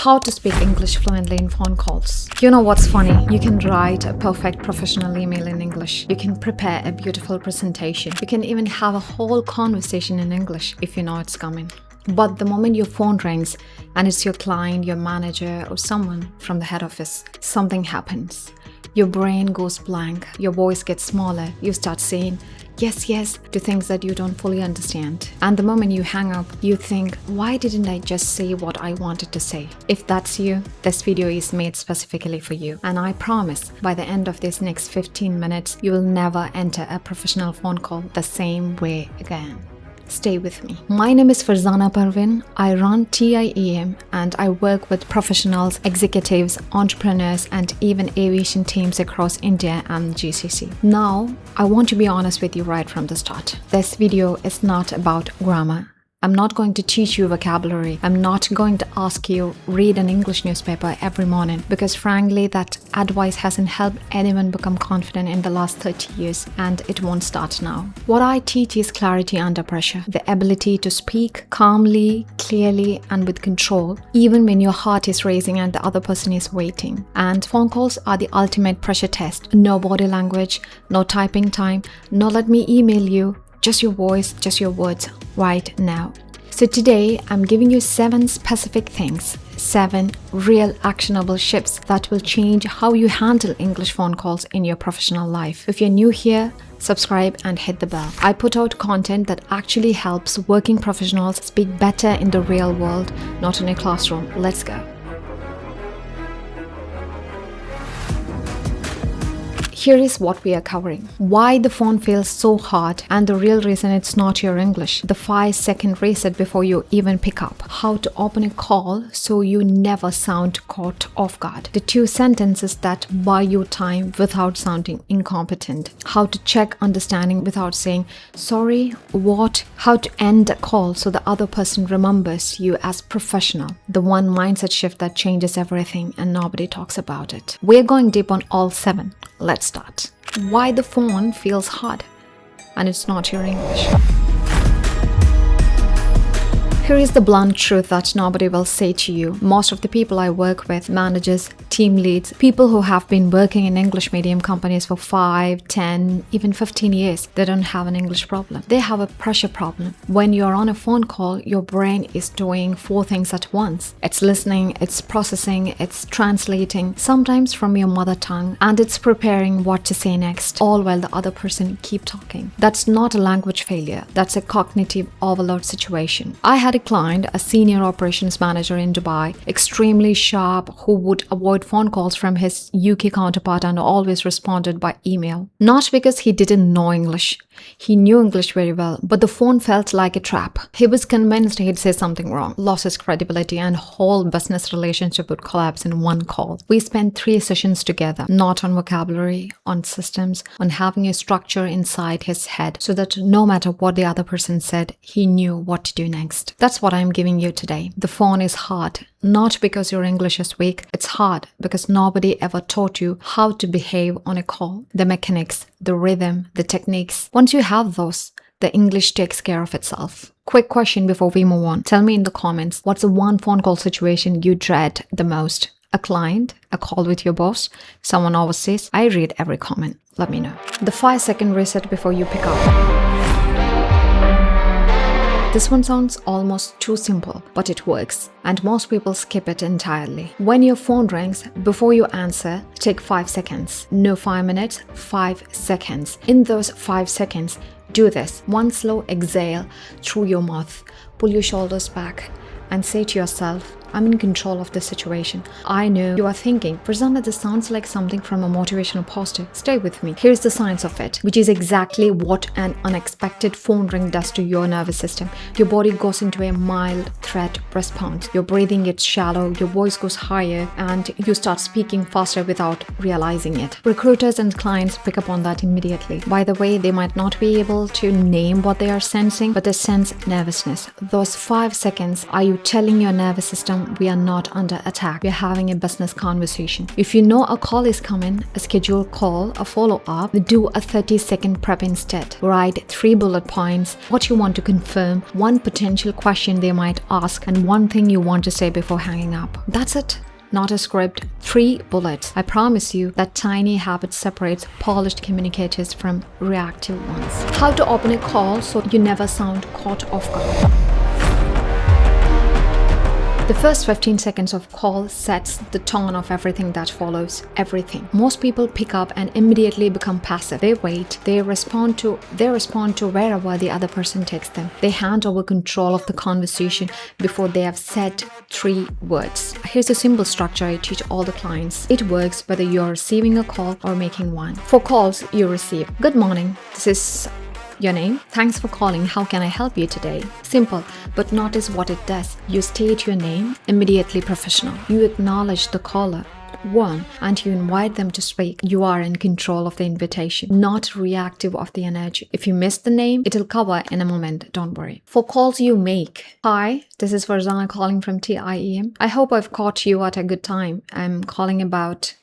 How to speak English fluently in phone calls. You know what's funny? You can write a perfect professional email in English. You can prepare a beautiful presentation. You can even have a whole conversation in English if you know it's coming. But the moment your phone rings and it's your client, your manager, or someone from the head office, something happens. Your brain goes blank, your voice gets smaller, you start saying yes to things that you don't fully understand. And the moment you hang up, you think, why didn't I just say what I wanted to say? If that's you, this video is made specifically for you. And I promise, by the end of this next 15 minutes, you will never enter a professional phone call the same way again. Stay with me. My name is Farzana Parvin. I run TIEM and I work with professionals, executives, entrepreneurs, and even aviation teams across India and GCC. Now, I want to be honest with you right from the start. This video is not about grammar. I'm not going to teach you vocabulary. I'm not going to ask you read an English newspaper every morning because frankly that advice hasn't helped anyone become confident in the last 30 years and it won't start now. What I teach is clarity under pressure, the ability to speak calmly, clearly and with control even when your heart is racing and the other person is waiting. And phone calls are the ultimate pressure test. No body language, no typing time, no let me email you. Just your voice, just your words right now. So today, I'm giving you 7 specific things, 7 real actionable shifts that will change how you handle English phone calls in your professional life. If you're new here, subscribe and hit the bell. I put out content that actually helps working professionals speak better in the real world, not in a classroom. Let's go. Here is what we are covering. Why the phone feels so hard and the real reason it's not your English. The 5-second reset before you even pick up. How to open a call so you never sound caught off guard. The 2 sentences that buy you time without sounding incompetent. How to check understanding without saying, sorry, what? How to end a call so the other person remembers you as professional. The one mindset shift that changes everything and nobody talks about it. We're going deep on all 7. Let's start. Why the phone feels hard and it's not your English. Here is the blunt truth that nobody will say to you. Most of the people I work with, managers, team leads, people who have been working in English medium companies for 5, 10, even 15 years, they don't have an English problem. They have a pressure problem. When you're on a phone call, your brain is doing 4 things at once. It's listening, it's processing, it's translating, sometimes from your mother tongue, and it's preparing what to say next, all while the other person keep talking. That's not a language failure. That's a cognitive overload situation. I had a client, a senior operations manager in Dubai, extremely sharp, who would avoid phone calls from his UK counterpart and always responded by email. Not because he didn't know English. He knew English very well, but the phone felt like a trap. He was convinced he'd say something wrong, lost his credibility, and whole business relationship would collapse in one call. We spent 3 sessions together, not on vocabulary, on systems, on having a structure inside his head so that no matter what the other person said, he knew what to do next. That's what I'm giving you today. The phone is hard. Not because your English is weak, it's hard because nobody ever taught you how to behave on a call. The mechanics, the rhythm, the techniques. Once you have those, the English takes care of itself. Quick question before we move on. Tell me in the comments, what's the one phone call situation you dread the most? A client, a call with your boss, someone overseas? I read every comment. Let me know. The 5-second reset before you pick up. This one sounds almost too simple, but it works, and most people skip it entirely. When your phone rings, before you answer, take 5 seconds. No 5 minutes, 5 seconds. In those 5 seconds, do this. One slow exhale through your mouth. Pull your shoulders back and say to yourself, I'm in control of the situation. I know you are thinking, Farzana, this sounds like something from a motivational poster. Stay with me. Here's the science of it, which is exactly what an unexpected phone ring does to your nervous system. Your body goes into a mild threat response. Your breathing gets shallow, your voice goes higher, and you start speaking faster without realizing it. Recruiters and clients pick up on that immediately. By the way, they might not be able to name what they are sensing, but they sense nervousness. Those 5 seconds are you telling your nervous system them we are not under attack. We are having a business conversation. If you know a call is coming, a scheduled call, a follow-up, do a 30-second prep instead. Write 3 bullet points, what you want to confirm, 1 potential question they might ask, and 1 thing you want to say before hanging up. That's it. Not a script, 3 bullets. I promise you that tiny habit separates polished communicators from reactive ones. How to open a call so you never sound caught off guard. The first 15 seconds of call sets the tone of everything that follows. Everything. Most people pick up and immediately become passive. They wait. They respond to wherever the other person takes them. They hand over control of the conversation before they have said 3 words. Here's a simple structure I teach all the clients. It works whether you're receiving a call or making one. For calls you receive, good morning. This is your name? Thanks for calling. How can I help you today? Simple, but notice what it does. You state your name, immediately professional. You acknowledge the caller. 1, and you invite them to speak. You are in control of the invitation, not reactive of the energy. If you miss the name, it'll cover in a moment, don't worry. For calls you make. Hi, this is Farzana calling from TIEM. I hope I've caught you at a good time. I'm calling about,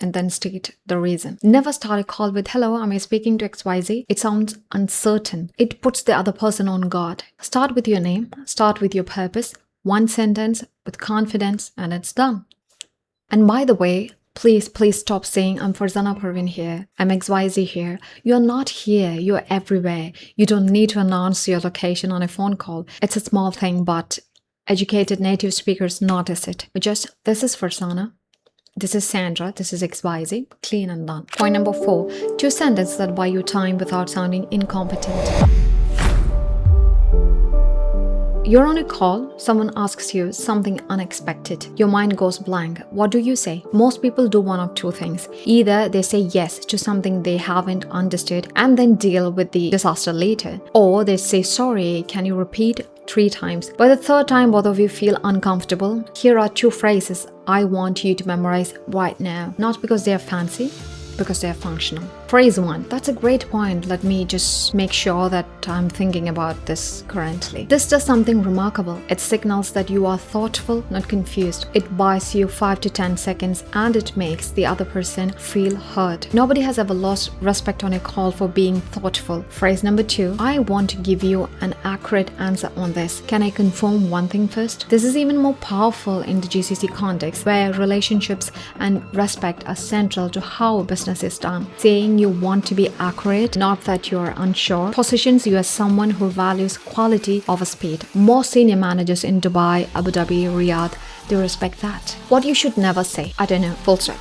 and then state the reason. Never start a call with, hello, am I speaking to XYZ? It sounds uncertain. It puts the other person on guard. Start with your name, start with your purpose, 1 sentence with confidence, and it's done. And by the way, please stop saying, I'm Farzana Parveen here, I'm XYZ here. You're not here, you're everywhere. You don't need to announce your location on a phone call. It's a small thing, but educated native speakers notice it. This is Farzana. This is Sandra, this is XYZ, clean and done. Point number 4, 2 sentences that buy you time without sounding incompetent. You're on a call, someone asks you something unexpected. Your mind goes blank. What do you say? Most people do one of 2 things. Either they say yes to something they haven't understood and then deal with the disaster later. Or they say, sorry, can you repeat 3 times? By the 3rd time, both of you feel uncomfortable. Here are 2 phrases I want you to memorize right now. Not because they are fancy, because they are functional. Phrase 1. That's a great point. Let me just make sure that I'm thinking about this currently. This does something remarkable. It signals that you are thoughtful, not confused. It buys you 5 to 10 seconds and it makes the other person feel heard. Nobody has ever lost respect on a call for being thoughtful. Phrase number 2. I want to give you an accurate answer on this. Can I confirm one thing first? This is even more powerful in the GCC context where relationships and respect are central to how business is done. Saying you want to be accurate, not that you're unsure, positions you as someone who values quality over speed. Most senior managers in Dubai, Abu Dhabi, Riyadh, they respect that. What you should never say, I don't know, full stop.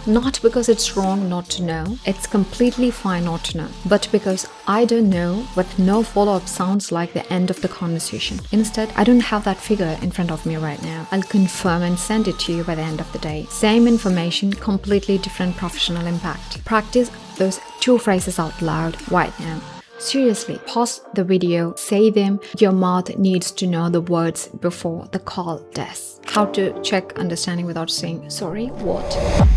Not because it's wrong not to know, it's completely fine not to know, but because I don't know what no follow-up sounds like the end of the conversation. Instead, I don't have that figure in front of me right now. I'll confirm and send it to you by the end of the day. Same information, completely different professional impact. Practice those 2 phrases out loud right now. Seriously, pause the video, say them. Your mouth needs to know the words before the call does. How to check understanding without saying, sorry, what?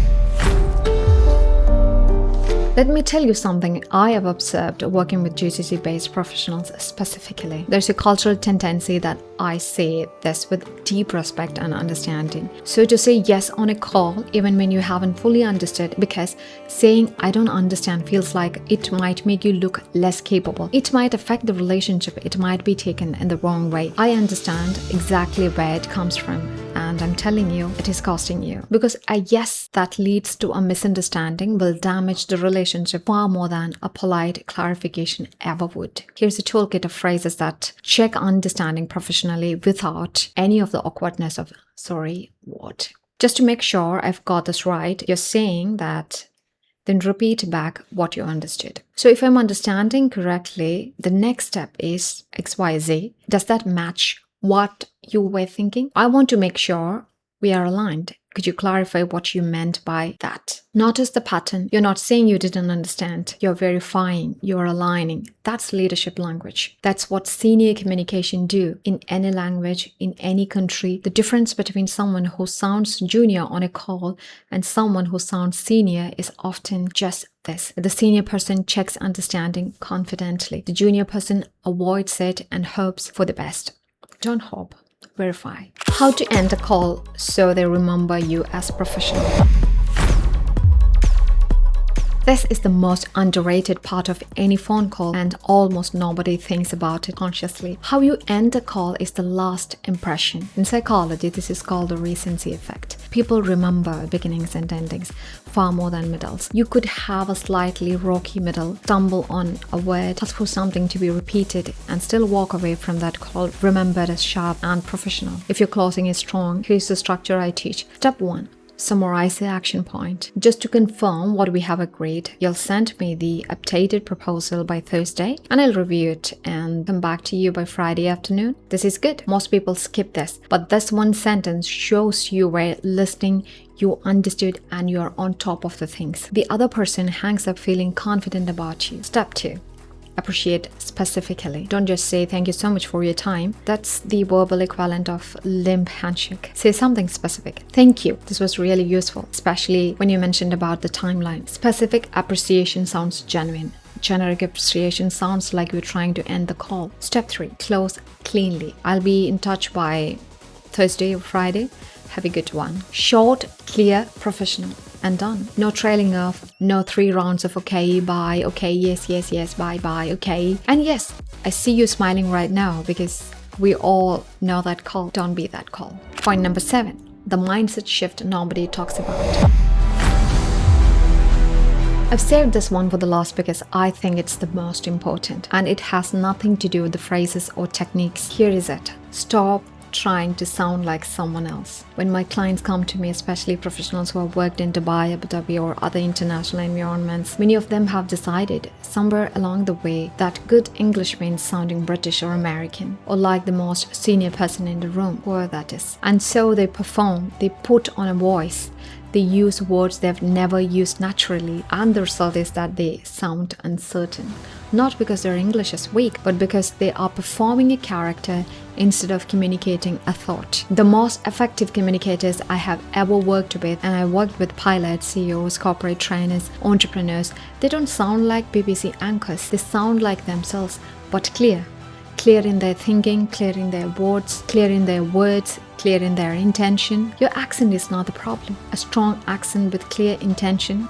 Let me tell you something I have observed working with GCC-based professionals specifically. There's a cultural tendency that I say this with deep respect and understanding. So to say yes on a call, even when you haven't fully understood, because saying I don't understand feels like it might make you look less capable. It might affect the relationship. It might be taken in the wrong way. I understand exactly where it comes from. And I'm telling you, it is costing you. Because a yes that leads to a misunderstanding will damage the relationship far more than a polite clarification ever would. Here's a toolkit of phrases that check understanding professionally without any of the awkwardness of, sorry, what? Just to make sure I've got this right, you're saying that, then repeat back what you understood. So if I'm understanding correctly, the next step is XYZ. Does that match what you were thinking? I want to make sure we are aligned. Could you clarify what you meant by that? Notice the pattern. You're not saying you didn't understand. You're verifying. You're aligning. That's leadership language. That's what senior communication do in any language, in any country. The difference between someone who sounds junior on a call and someone who sounds senior is often just this. The senior person checks understanding confidently. The junior person avoids it and hopes for the best. Don't hope. verify. How to end a call so they remember you as professional. This is the most underrated part of any phone call, and almost nobody thinks about it consciously. How you end a call is the last impression. In psychology, this is called the recency effect. People remember beginnings and endings far more than middles. You could have a slightly rocky middle, stumble on a word, ask for something to be repeated, and still walk away from that call remembered as sharp and professional. If your closing is strong, here's the structure I teach. Step 1. Summarize the action point. Just to confirm what we have agreed, you'll send me the updated proposal by Thursday and I'll review it and come back to you by Friday afternoon. This is good. Most people skip this, but this one sentence shows you were listening, you understood, and you're on top of the things. The other person hangs up feeling confident about you. Step 2. Appreciate specifically. Don't just say thank you so much for your time. That's the verbal equivalent of limp handshake. Say something specific. Thank you. This was really useful, especially when you mentioned about the timeline. Specific appreciation sounds genuine. Generic appreciation sounds like you're trying to end the call. Step 3. Close cleanly. I'll be in touch by Thursday or Friday. Have a good one. Short, clear, professional, and done. No trailing off, no 3 rounds of okay, bye, okay, yes, yes, yes, bye, bye, okay. And yes, I see you smiling right now because we all know that call. Don't be that call. Point number 7, the mindset shift nobody talks about. I've saved this one for the last because I think it's the most important and it has nothing to do with the phrases or techniques. Here is it. Stop trying to sound like someone else. When my clients come to me, especially professionals who have worked in Dubai, Abu Dhabi, or other international environments, many of them have decided somewhere along the way that good English means sounding British or American, or like the most senior person in the room, whoever that is. And so they perform, they put on a voice, they use words they've never used naturally, and the result is that they sound uncertain. Not because their English is weak, but because they are performing a character instead of communicating a thought. The most effective communicators I have ever worked with, and I worked with pilots, CEOs, corporate trainers, entrepreneurs, they don't sound like BBC anchors. They sound like themselves, but clear. Clear in their thinking, clear in their words, clear in their words, clear in their intention. Your accent is not the problem. A strong accent with clear intention,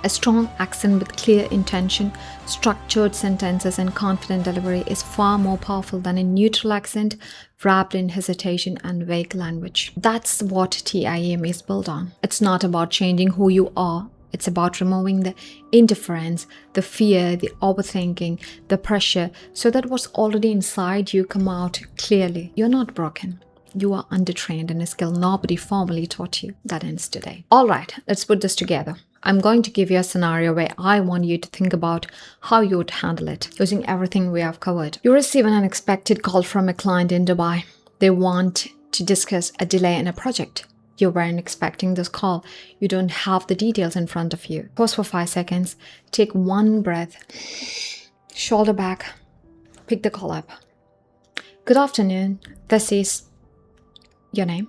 structured sentences and confident delivery is far more powerful than a neutral accent wrapped in hesitation and vague language. That's what TIEM is built on. It's not about changing who you are. It's about removing the interference, the fear, the overthinking, the pressure, so that what's already inside you come out clearly. You're not broken. You are undertrained in a skill nobody formally taught you. That ends today. All right, let's put this together. I'm going to give you a scenario where I want you to think about how you would handle it, using everything we have covered. You receive an unexpected call from a client in Dubai. They want to discuss a delay in a project. You weren't expecting this call. You don't have the details in front of you. Pause for 5 seconds. Take one breath. Shoulder back. Pick the call up. Good afternoon. This is your name.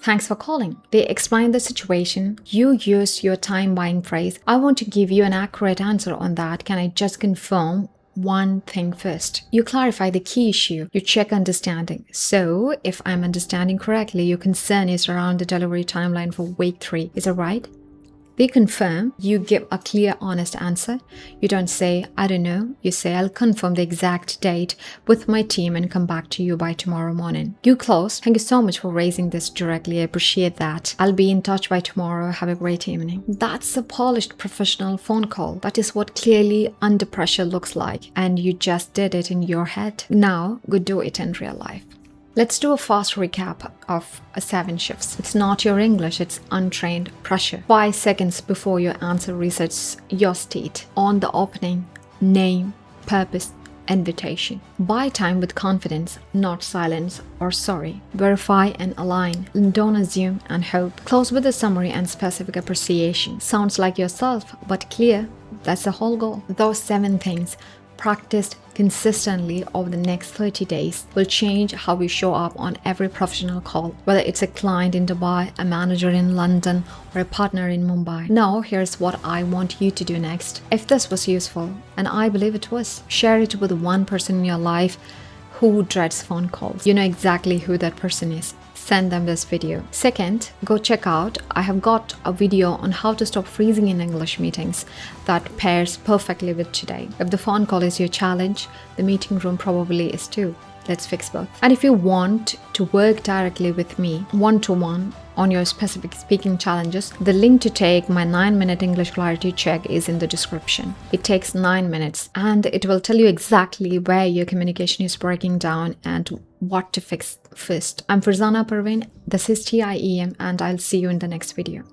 Thanks for calling. They explain the situation. You use your time-buying phrase. I want to give you an accurate answer on that. Can I just confirm one thing first? You clarify the key issue. You check understanding. So, if I'm understanding correctly, your concern is around the delivery timeline for week 3. Is that right? They confirm. You give a clear, honest answer. You don't say, I don't know. You say, I'll confirm the exact date with my team and come back to you by tomorrow morning. You close. Thank you so much for raising this directly. I appreciate that. I'll be in touch by tomorrow. Have a great evening. That's a polished professional phone call. That is what clearly under pressure looks like. And you just did it in your head. Now, go do it in real life. Let's do a fast recap of 7 shifts. It's not your English, it's untrained pressure. 5 seconds before your answer resets your state on the opening, name, purpose, invitation. Buy time with confidence, not silence or sorry. Verify and align. Don't assume and hope. Close with a summary and specific appreciation. Sounds like yourself, but clear. That's the whole goal. Those 7 things practiced consistently over the next 30 days will change how we show up on every professional call, whether it's a client in Dubai, a manager in London, or a partner in Mumbai. Now, here's what I want you to do next. If this was useful, and I believe it was, share it with one person in your life who dreads phone calls. You know exactly who that person is. send them this video. Second, go check out, I have got a video on how to stop freezing in English meetings that pairs perfectly with today. If the phone call is your challenge, the meeting room probably is too. Let's fix both. And if you want to work directly with me, one-to-one, on your specific speaking challenges, the link to take my 9-minute English clarity check is in the description. It takes 9 minutes and it will tell you exactly where your communication is breaking down and what to fix first. I'm Farzana Parveen, this is TIEM, and I'll see you in the next video.